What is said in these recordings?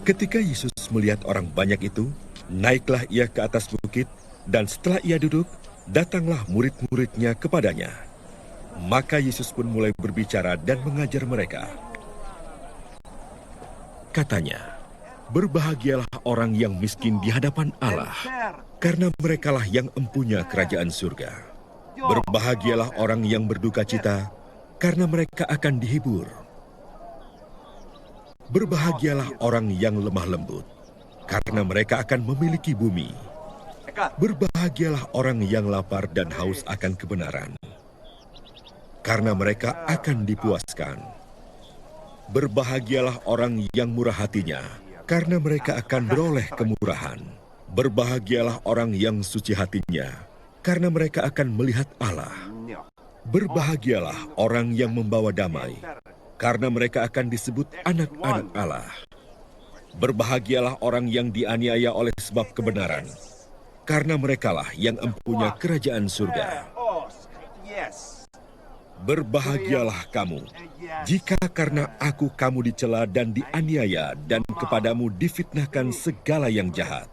Ketika Yesus melihat orang banyak itu, naiklah ia ke atas bukit, dan setelah ia duduk, datanglah murid-muridnya kepadanya. Maka Yesus pun mulai berbicara dan mengajar mereka. Katanya, "Berbahagialah orang yang miskin di hadapan Allah, karena merekalah yang empunya kerajaan surga. Berbahagialah orang yang berduka cita, karena mereka akan dihibur. Berbahagialah orang yang lemah lembut, karena mereka akan memiliki bumi. Berbahagialah orang yang lapar dan haus akan kebenaran, karena mereka akan dipuaskan. Berbahagialah orang yang murah hatinya, karena mereka akan beroleh kemurahan. Berbahagialah orang yang suci hatinya, karena mereka akan melihat Allah. Berbahagialah orang yang membawa damai, karena mereka akan disebut anak-anak Allah. Berbahagialah orang yang dianiaya oleh sebab kebenaran, karena merekalah yang empunya kerajaan surga. Berbahagialah kamu, jika karena aku kamu dicela dan dianiaya, dan kepadamu difitnahkan segala yang jahat.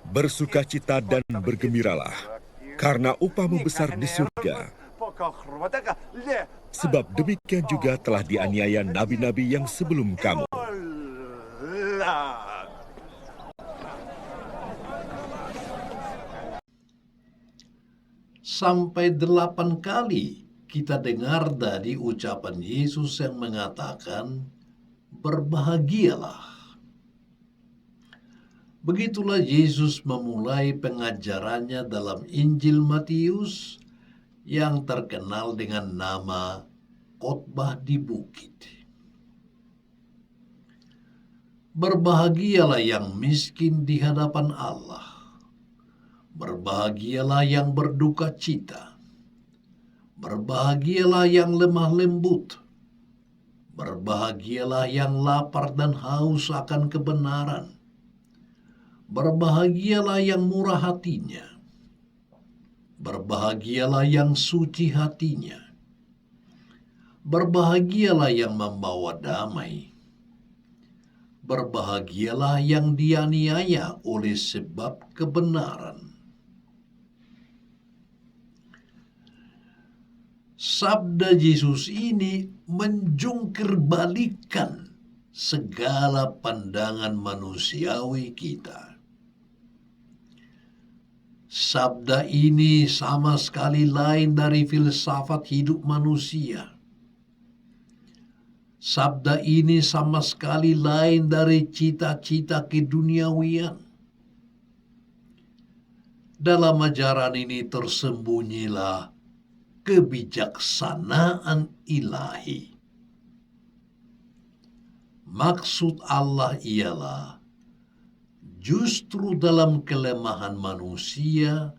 Bersukacita dan bergembiralah, karena upahmu besar di surga. Sebab demikian juga telah dianiaya nabi-nabi yang sebelum kamu. Sampai 8 kali kita dengar dari ucapan Yesus yang mengatakan, berbahagialah. Begitulah Yesus memulai pengajarannya dalam Injil Matius yang terkenal dengan nama khotbah di bukit. Berbahagialah yang miskin di hadapan Allah. Berbahagialah yang berduka cita. Berbahagialah yang lemah lembut. Berbahagialah yang lapar dan haus akan kebenaran. Berbahagialah yang murah hatinya. Berbahagialah yang suci hatinya. Berbahagialah yang membawa damai. Berbahagialah yang dianiaya oleh sebab kebenaran. Sabda Yesus ini menjungkir balikan segala pandangan manusiawi kita. Sabda ini sama sekali lain dari filsafat hidup manusia. Sabda ini sama sekali lain dari cita-cita keduniawian. Dalam ajaran ini tersembunyilah kebijaksanaan ilahi. Maksud Allah ialah justru dalam kelemahan manusia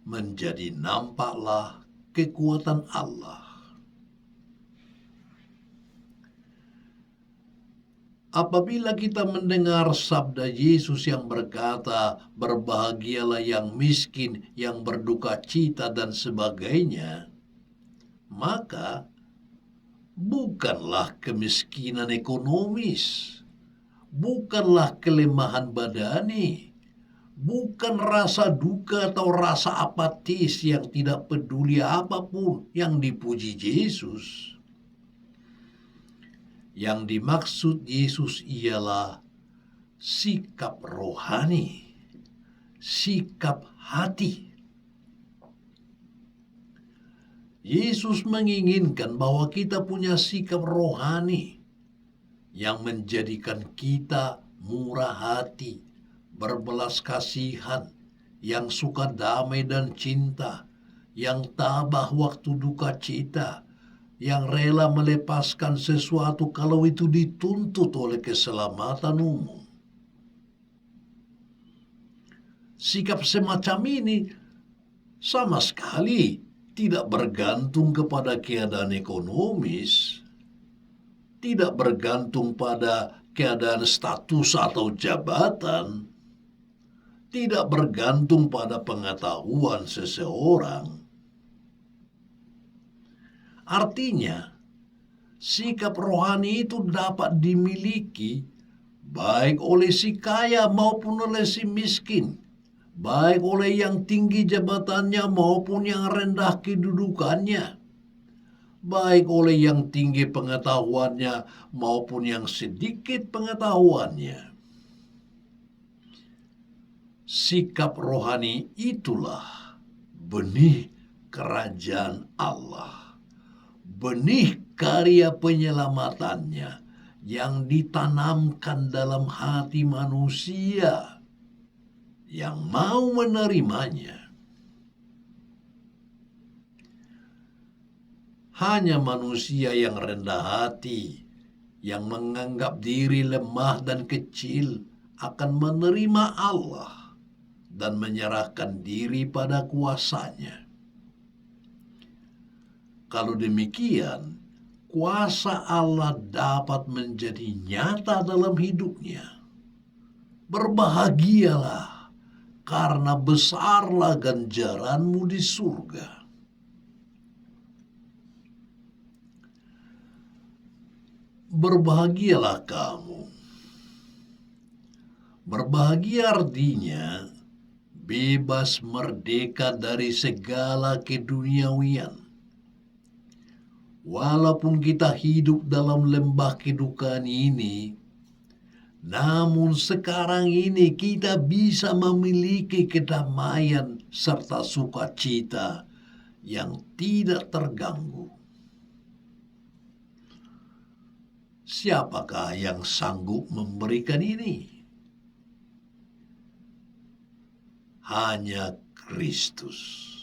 menjadi nampaklah kekuatan Allah. Apabila kita mendengar sabda Yesus yang berkata, berbahagialah yang miskin, yang berduka cita dan sebagainya, maka bukanlah kemiskinan ekonomis, bukanlah kelemahan badani, bukan rasa duka atau rasa apatis yang tidak peduli apapun yang dipuji Yesus. Yang dimaksud Yesus ialah sikap rohani, sikap hati. Yesus menginginkan bahwa kita punya sikap rohani yang menjadikan kita murah hati, berbelas kasihan, yang suka damai dan cinta, yang tabah waktu duka cita, yang rela melepaskan sesuatu kalau itu dituntut oleh keselamatan umum. Sikap semacam ini sama sekali tidak bergantung kepada keadaan ekonomis, tidak bergantung pada keadaan status atau jabatan, tidak bergantung pada pengetahuan seseorang. Artinya, Sikap rohani itu dapat dimiliki baik oleh si kaya maupun oleh si miskin, baik oleh yang tinggi jabatannya maupun yang rendah kedudukannya, baik oleh yang tinggi pengetahuannya maupun yang sedikit pengetahuannya. Sikap rohani itulah benih kerajaan Allah, benih karya penyelamatannya yang ditanamkan dalam hati manusia yang mau menerimanya. Hanya manusia yang rendah hati, yang menganggap diri lemah dan kecil, akan menerima Allah dan menyerahkan diri pada kuasanya. Kalau demikian, kuasa Allah dapat menjadi nyata dalam hidupnya. Berbahagialah, karena besarlah ganjaranmu di surga. Berbahagialah kamu. Berbahagia artinya bebas merdeka dari segala keduniawian. Walaupun kita hidup dalam lembah kedukaan ini, namun sekarang ini kita bisa memiliki kedamaian serta sukacita yang tidak terganggu. Siapakah yang sanggup memberikan ini? Hanya Kristus.